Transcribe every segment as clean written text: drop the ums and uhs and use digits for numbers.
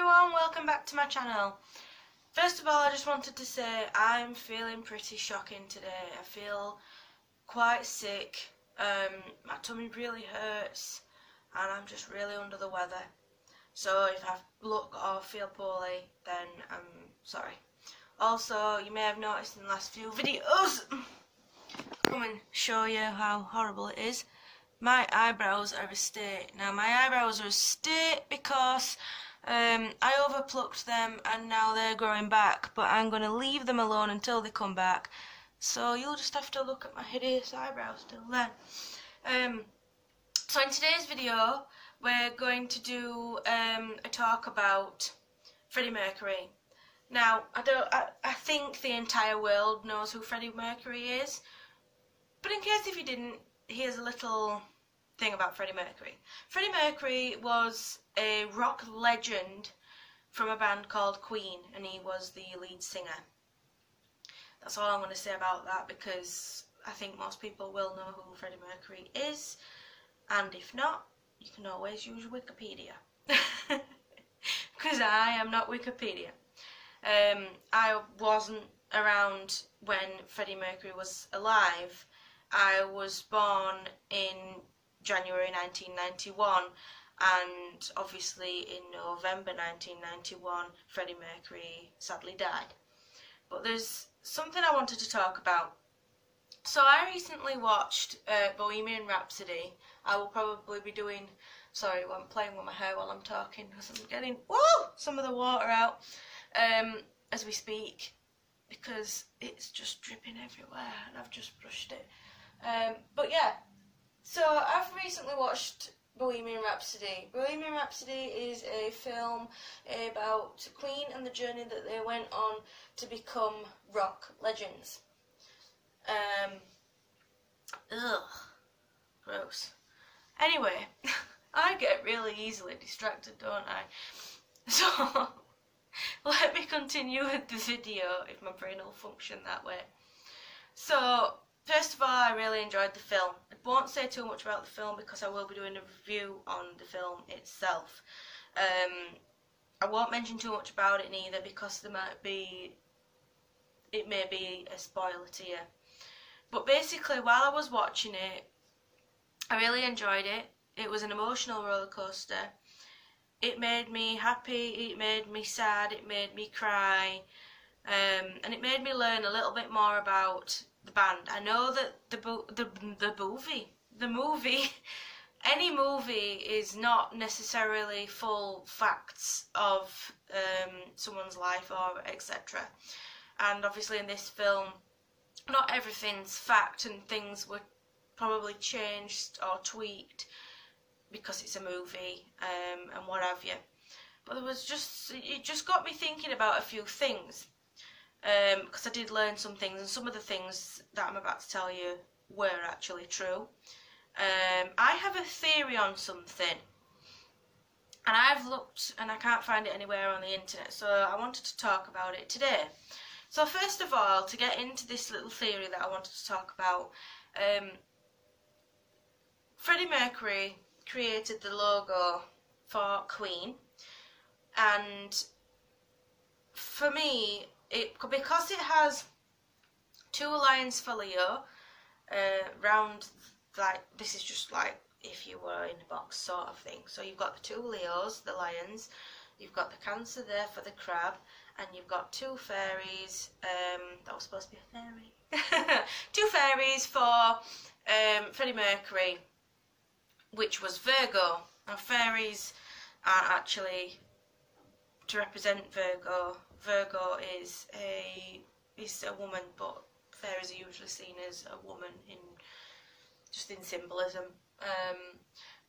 everyone, welcome back to my channel. First of all, I just wanted to say I'm feeling pretty shocking today. I feel quite sick, my tummy really hurts and I'm just really under the weather. So if I look or feel poorly, then I'm sorry. Also, you may have noticed in the last few videos, come and show you how horrible it is. My eyebrows are a state. Now my eyebrows are a state because I overplucked them and now they're growing back, but I'm going to leave them alone until they come back. So you'll just have to look at my hideous eyebrows till then. So in today's video we're going to do a talk about Freddie Mercury. Now I think the entire world knows who Freddie Mercury is, but in case if you didn't, here's a little thing about Freddie Mercury. Freddie Mercury was a rock legend from a band called Queen, and he was the lead singer. That's all I'm going to say about that, because I think most people will know who Freddie Mercury is, and if not, you can always use Wikipedia. Because I am not Wikipedia. I wasn't around when Freddie Mercury was alive. I was born in January 1991, and obviously in November 1991 Freddie Mercury sadly died. But there's something I wanted to talk about. So I recently watched Bohemian Rhapsody. I will probably be doing, sorry, I'm playing with my hair while I'm talking because I'm getting some of the water out as we speak, because it's just dripping everywhere and I've just brushed it. But yeah, so I've recently watched Bohemian Rhapsody. Bohemian Rhapsody is a film about Queen and the journey that they went on to become rock legends. Gross. Anyway, I get really easily distracted, don't I? So let me continue with the video if my brain will function that way. So first of all, I really enjoyed the film. I won't say too much about the film because I will be doing a review on the film itself. I won't mention too much about it neither because it may be a spoiler to you. But basically, while I was watching it, I really enjoyed it. It was an emotional roller coaster. It made me happy, it made me sad, it made me cry, and it made me learn a little bit more about the band. I know that the movie, any movie is not necessarily full facts of someone's life or etc. And obviously in this film, not everything's fact, and things were probably changed or tweaked because it's a movie and what have you. But it just got me thinking about a few things. Because I did learn some things, and some of the things that I'm about to tell you were actually true. I have a theory on something, and I've looked and I can't find it anywhere on the internet, so I wanted to talk about it today. So first of all, to get into this little theory that I wanted to talk about, Freddie Mercury created the logo for Queen, and for me, because it has two lions for Leo, round, like, this is just like if you were in a box sort of thing. So you've got the two Leos, the lions, you've got the Cancer there for the crab, and you've got two fairies, that was supposed to be a fairy, two fairies for Freddie Mercury, which was Virgo. Now fairies are actually to represent Virgo. Virgo is a woman, but fairies are usually seen as a woman just in symbolism.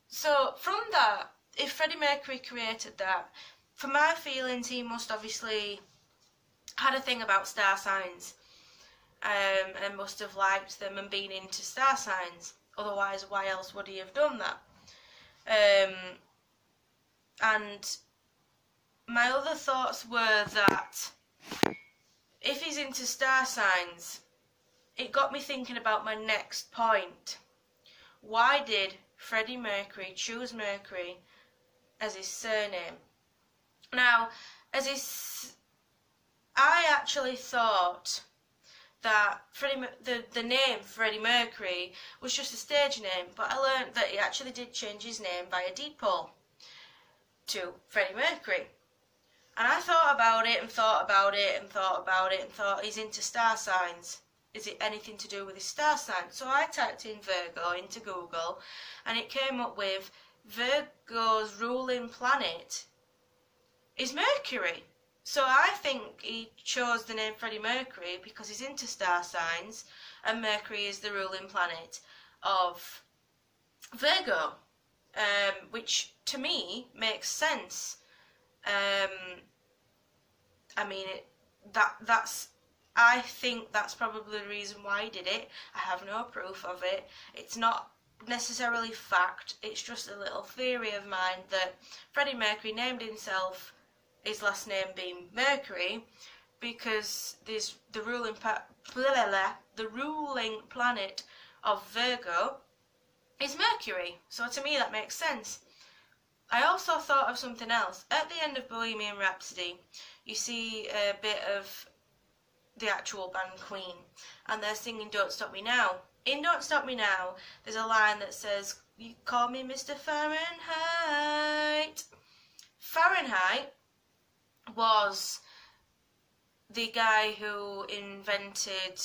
So from that, if Freddie Mercury created that, for my feelings, he must obviously had a thing about star signs, and must have liked them and been into star signs. Otherwise, why else would he have done that? And my other thoughts were that if he's into star signs, it got me thinking about my next point. Why did Freddie Mercury choose Mercury as his surname? Now, I actually thought that the name Freddie Mercury was just a stage name, but I learned that he actually did change his name via deed poll to Freddie Mercury. And I thought about it and thought about it and thought about it and thought, he's into star signs. Is it anything to do with his star sign? So I typed in Virgo into Google and it came up with Virgo's ruling planet is Mercury. So I think he chose the name Freddie Mercury because he's into star signs and Mercury is the ruling planet of Virgo, which to me makes sense. I mean, I think that's probably the reason why he did it. I have no proof of it. It's not necessarily fact. It's just a little theory of mine that Freddie Mercury named himself, his last name being Mercury, because the ruling planet of Virgo is Mercury. So to me that makes sense. I also thought of something else. At the end of Bohemian Rhapsody, you see a bit of the actual band Queen, and they're singing Don't Stop Me Now. In Don't Stop Me Now, there's a line that says, "You call me Mr. Fahrenheit." Fahrenheit was the guy who invented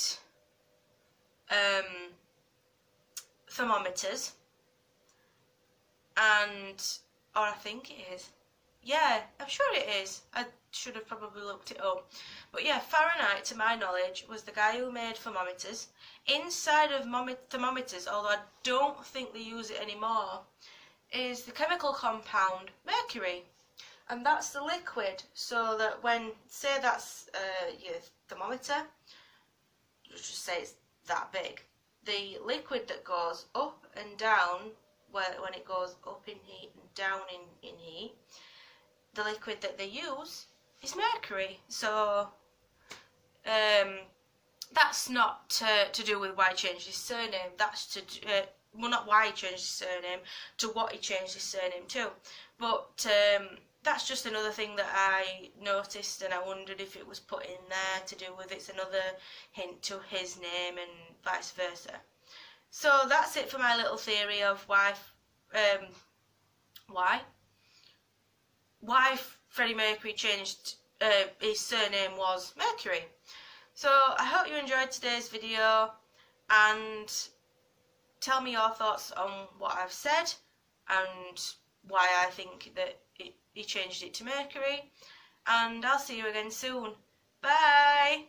thermometers, or I think it is. Yeah, I'm sure it is. I should have probably looked it up. But yeah, Fahrenheit, to my knowledge, was the guy who made thermometers. Inside of thermometers, although I don't think they use it anymore, is the chemical compound mercury. And that's the liquid, so that when, say that's your thermometer, let's just say it's that big, the liquid that goes up and down, when it goes up in heat and down in heat, the liquid that they use is mercury. So that's not to do with why he changed his surname. That's to well, not why he changed his surname, to what he changed his surname to. But that's just another thing that I noticed, and I wondered if it was put in there to do with it's another hint to his name and vice versa. So that's it for my little theory of why Freddie Mercury changed his surname was Mercury. So I hope you enjoyed today's video, and tell me your thoughts on what I've said and why I think that he changed it to Mercury, and I'll see you again soon. Bye!